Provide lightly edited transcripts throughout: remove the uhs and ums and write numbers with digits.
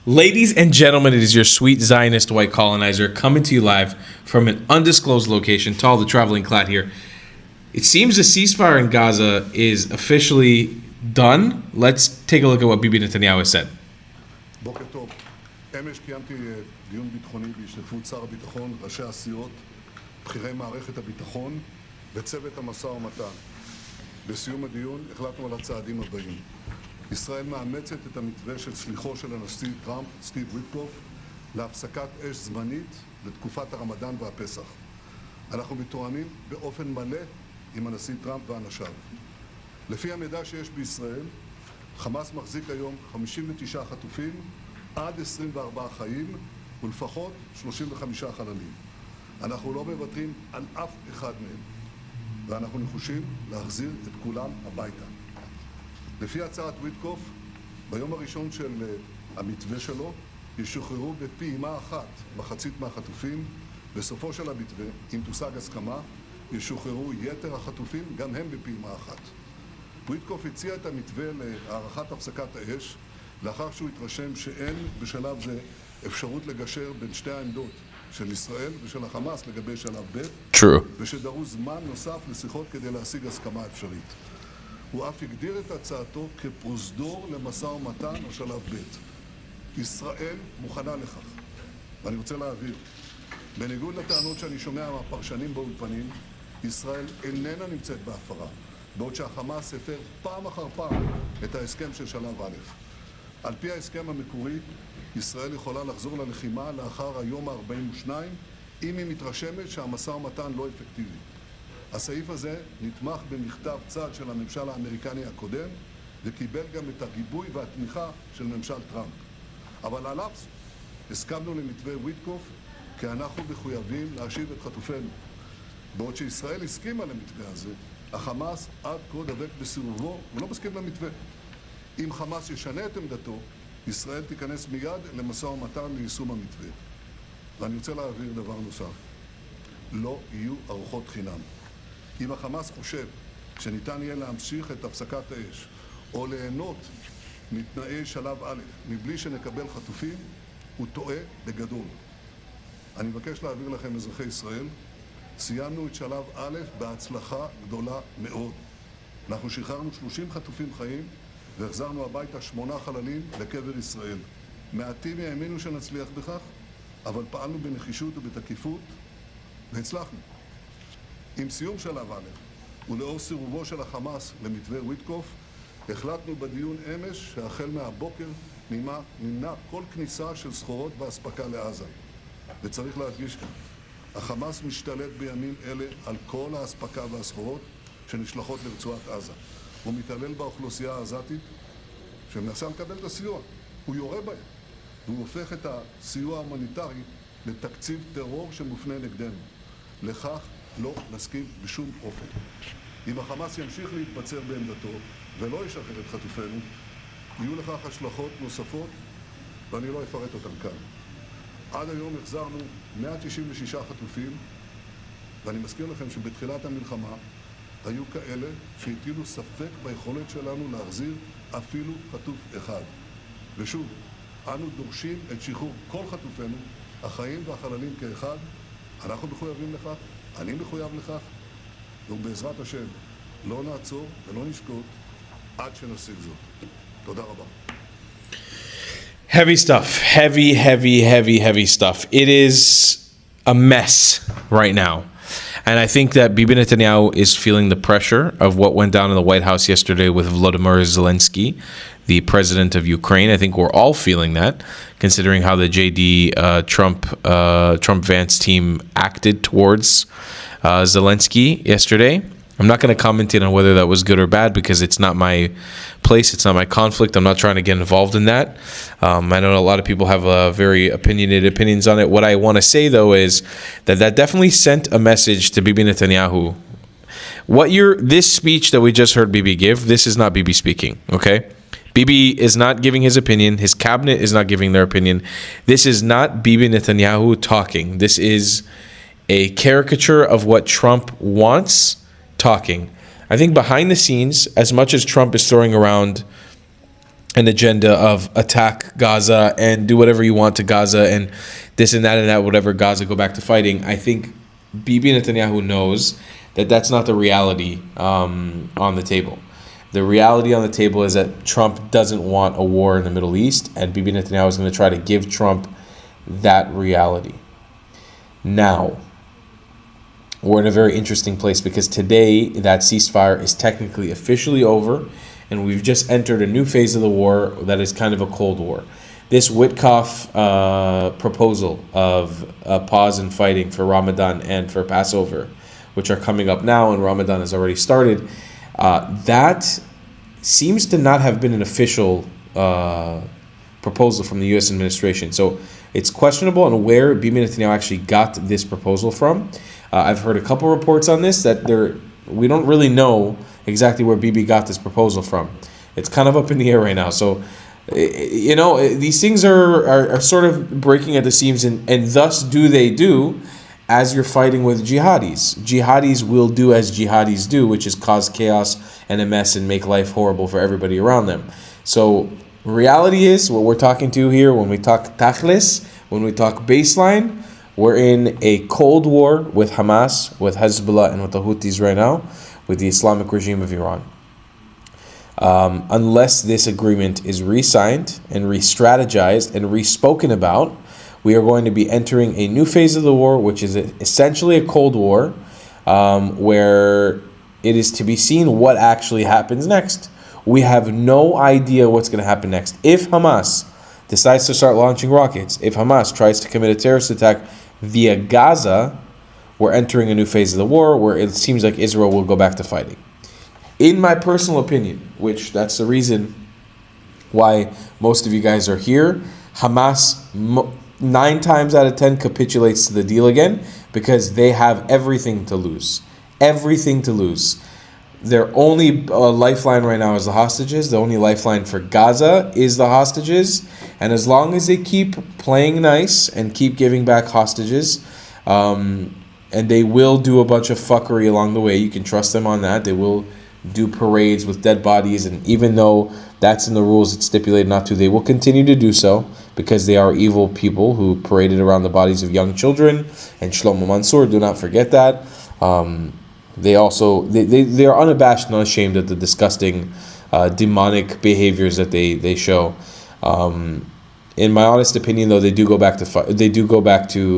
Ladies and gentlemen, it is your sweet Zionist white colonizer coming to you live from an undisclosed location to all the traveling clad here. It seems the ceasefire in Gaza is officially done. Let's take a look at what Bibi Netanyahu has said. בוקר טוב. אמש קיימתי דיון ביטחוני בהשתתפות שר הביטחון, ראשי הסיעות, בכירי מערכת הביטחון וצוות המשא ומתן. בסיום הדיון החלטנו על הצעדים הבאים. ישראל מאמצת את המתווה של שליחו של הנשיא טראמפ, סטיב ויטקוף, להפסקת אש זמנית לתקופת הרמדאן והפסח. אנחנו מתואמים באופן מלא עם הנשיא טראמפ ואנשיו. לפי המידע שיש בישראל, חמאס מחזיק היום 59 חטופים, עד 24 חיים ולפחות 35 חללים. אנחנו לא מוותרים על אף אחד מהם, ואנחנו נחושים להחזיר את כולם הביתה. לפי הצעת ויטקוף, ביום הראשון של המתווה שלו, ישוחררו בפעימה אחת מחצית מהחטופים. בסופו של המתווה, אם תושג הסכמה, ישוחררו יתר החטופים, גם הם בפעימה אחת. ויטקוף הציע את המתווה להארכת הפסקת האש, לאחר שהוא התרשם שאין בשלב זה אפשרות לגשר בין שתי העמדות של ישראל ושל החמאס לגבי שלב ב', ושדרוש זמן נוסף לשיחות כדי להשיג הסכמה אפשרית. הוא אף הגדיר את הצעתו כפרוזדור למשא ומתן או שלב ב'. ישראל מוכנה לכך. ואני רוצה להבהיר, בניגוד לטענות שאני שומע מהפרשנים באולפנים, ישראל איננה נמצאת בהפרה, בעוד שהחמאס הפר פעם אחר פעם את ההסכם של שלב א'. על פי ההסכם המקורי, ישראל יכולה לחזור ללחימה לאחר היום ה-42, אם היא מתרשמת שהמשא ומתן לא אפקטיבי. הסעיף הזה נתמך במכתב צד של הממשל האמריקני הקודם, וקיבל גם את הגיבוי והתמיכה של ממשל טראמפ. אבל על אף הסכמנו למתווה ויטקוף, כי אנחנו מחויבים להשיב את חטופינו. בעוד שישראל הסכימה למתווה הזה, החמאס עד כה דבק בסירובו ולא מסכים למתווה. אם חמאס ישנה את עמדתו, ישראל תיכנס מיד למשא ומתן ליישום המתווה. ואני רוצה להעביר דבר נוסף. לא יהיו ארוחות חינם. אם החמאס חושב שניתן יהיה להמשיך את הפסקת האש או ליהנות מתנאי שלב א' מבלי שנקבל חטופים, הוא טועה בגדול. אני מבקש להעביר לכם, אזרחי ישראל, סיימנו את שלב א' בהצלחה גדולה מאוד. אנחנו שחררנו 30 חטופים חיים והחזרנו הביתה 8 חללים לקבר ישראל. מעטים האמינו שנצליח בכך, אבל פעלנו בנחישות ובתקיפות והצלחנו. עם סיום שלב א' ולאור סירובו של החמאס למתווה ויטקוף, החלטנו בדיון אמש שהחל מהבוקר נמנע כל כניסה של סחורות והספקה לעזה. וצריך להדגיש כאן, החמאס משתלט בימים אלה על כל ההספקה והסחורות שנשלחות לרצועת עזה. הוא מתעלל באוכלוסייה העזתית שמנסה לקבל את הסיוע. הוא יורה בהם, והוא הופך את הסיוע ההומניטרי לתקציב טרור שמופנה נגדנו. לכך לא נסכים בשום אופן. אם החמאס ימשיך להתבצר בעמדתו ולא ישחרר את חטופינו, יהיו לכך השלכות נוספות, ואני לא אפרט אותן כאן. עד היום החזרנו 196 חטופים, ואני מזכיר לכם שבתחילת המלחמה היו כאלה שהטילו ספק ביכולת שלנו להחזיר אפילו חטוף אחד. ושוב, אנו דורשים את שחרור כל חטופינו, החיים והחללים כאחד. אנחנו מחויבים לכך, אני מחויב לכך, ובעזרת השם לא נעצור ולא נשקוט עד שנשיג זאת. תודה רבה. Heavy stuff. Heavy stuff. It is a mess right now. And I think that Bibi Netanyahu is feeling the pressure of what went down in the White House yesterday with Volodymyr Zelensky, the president of Ukraine. I think we're all feeling that, considering how the Trump-Vance team acted towards Zelensky yesterday. I'm not going to comment on whether that was good or bad because it's not my place. It's not my conflict. I'm not trying to get involved in that. I know a lot of people have very opinionated opinions on it. What I want to say, though, is that definitely sent a message to Bibi Netanyahu. This speech that we just heard Bibi give, this is not Bibi speaking, okay? Bibi is not giving his opinion. His cabinet is not giving their opinion. This is not Bibi Netanyahu talking. This is a caricature of what Trump wants talking. I think behind the scenes, as much as Trump is throwing around an agenda of attack Gaza and do whatever you want to Gaza and this and that, whatever, Gaza, go back to fighting. I think Bibi Netanyahu knows that that's not the reality on the table. The reality on the table is that Trump doesn't want a war in the Middle East, and Bibi Netanyahu is going to try to give Trump that reality. Now, we're in a very interesting place because today that ceasefire is technically officially over, and we've just entered a new phase of the war that is kind of a Cold War. This Witkoff proposal of a pause in fighting for Ramadan and for Passover, which are coming up now, and Ramadan has already started, that seems to not have been an official proposal from the U.S. administration. So it's questionable on where Bibi Netanyahu actually got this proposal from. I've heard a couple reports on this that we don't really know exactly where Bibi got this proposal from. It's kind of up in the air right now. So, these things are sort of breaking at the seams, and thus do as you're fighting with jihadis. Jihadis will do as jihadis do, which is cause chaos and a mess and make life horrible for everybody around them. So reality is, what we're talking to here, when we talk tachlis, when we talk baseline, we're in a Cold War with Hamas, with Hezbollah, and with the Houthis right now, with the Islamic regime of Iran. Unless this agreement is re-signed and re-strategized and re-spoken about, we are going to be entering a new phase of the war, which is essentially a Cold War, where it is to be seen what actually happens next. We have no idea what's going to happen next. If Hamas decides to start launching rockets, if Hamas tries to commit a terrorist attack via Gaza, we're entering a new phase of the war where it seems like Israel will go back to fighting. In my personal opinion, which that's the reason why most of you guys are here, Hamas 9 times out of 10 capitulates to the deal again because they have everything to lose. Everything to lose. Their only lifeline right now is the hostages. The only lifeline for Gaza is the hostages. And as long as they keep playing nice and keep giving back hostages, and they will do a bunch of fuckery along the way, you can trust them on that. They will do parades with dead bodies, and even though that's in the rules, it's stipulated not to, they will continue to do so because they are evil people who paraded around the bodies of young children. And Shlomo Mansour, do not forget that. They are unabashed and unashamed at the disgusting demonic behaviors that they show. In my honest opinion, though, they do go back to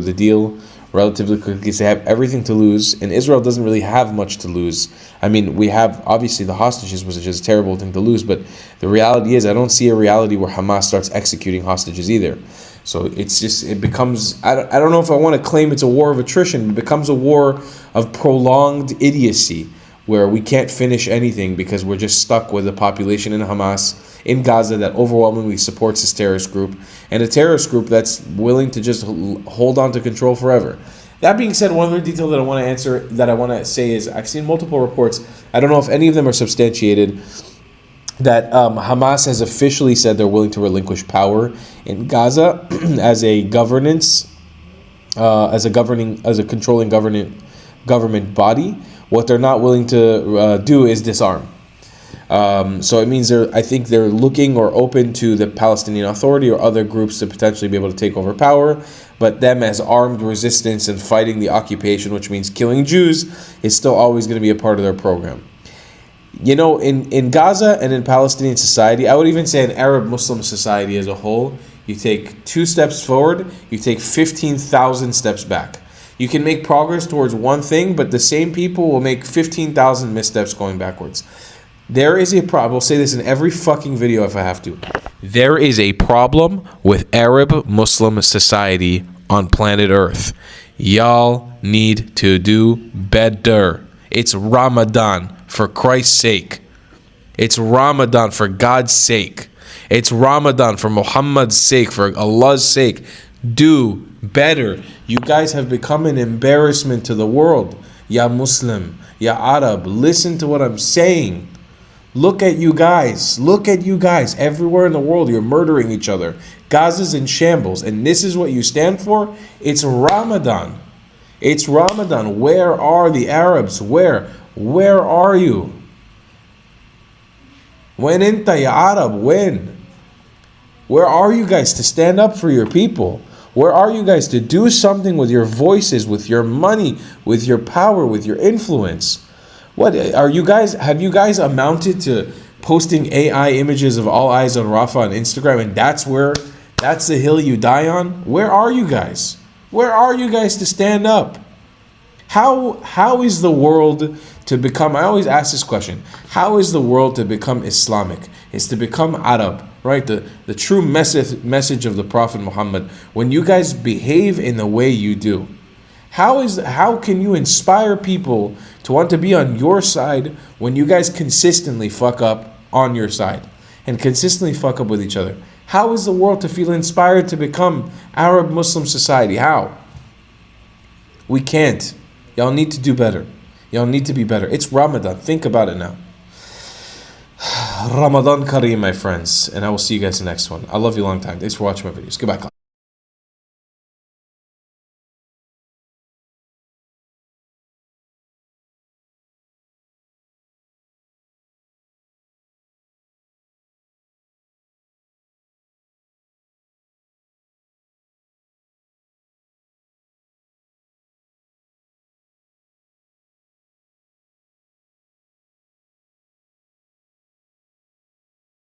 the deal relatively quickly because they have everything to lose, and Israel doesn't really have much to lose. I mean, we have obviously the hostages, which is just a terrible thing to lose, but the reality is I don't see a reality where Hamas starts executing hostages either. So it becomes, I don't know if I want to claim it's a war of attrition. It becomes a war of prolonged idiocy where we can't finish anything because we're just stuck with a population in Hamas in Gaza that overwhelmingly supports this terrorist group, and a terrorist group that's willing to just hold on to control forever. That being said, one other detail that I want to say is I've seen multiple reports. I don't know if any of them are substantiated, that Hamas has officially said they're willing to relinquish power in Gaza as a governance, as a controlling government body. What they're not willing to do is disarm. So it means I think they're looking or open to the Palestinian Authority or other groups to potentially be able to take over power, but them as armed resistance and fighting the occupation, which means killing Jews, is still always going to be a part of their program. In Gaza and in Palestinian society, I would even say in Arab Muslim society as a whole, you take 2 steps forward, you take 15,000 steps back. You can make progress towards one thing, but the same people will make 15,000 missteps going backwards. There is a problem. I'll say this in every fucking video if I have to. There is a problem with Arab Muslim society on planet Earth. Y'all need to do better. It's Ramadan, for Christ's sake. It's Ramadan, for God's sake. It's Ramadan, for Muhammad's sake, for Allah's sake. Do better. You guys have become an embarrassment to the world. Ya Muslim, Ya Arab, listen to what I'm saying. Look at you guys. Look at you guys. Everywhere in the world, you're murdering each other. Gaza's in shambles. And this is what you stand for? It's Ramadan. It's Ramadan. Where are the Arabs? Where are you? When inta ya Arab? When? Where are you guys to stand up for your people? Where are you guys to do something with your voices, with your money, with your power, with your influence? What are you guys? Have you guys amounted to posting AI images of all eyes on Rafa on Instagram, and that's the hill you die on? Where are you guys? Where are you guys to stand up? How is the world to become? I always ask this question: how is the world to become Islamic? It's to become Arab, right? The true message of the Prophet Muhammad. When you guys behave in the way you do, how can you inspire people to want to be on your side when you guys consistently fuck up on your side and consistently fuck up with each other? How is the world to feel inspired to become Arab Muslim society? How? We can't. Y'all need to do better. Y'all need to be better. It's Ramadan. Think about it now. Ramadan Kareem, my friends. And I will see you guys in the next one. I love you long time. Thanks for watching my videos. Goodbye.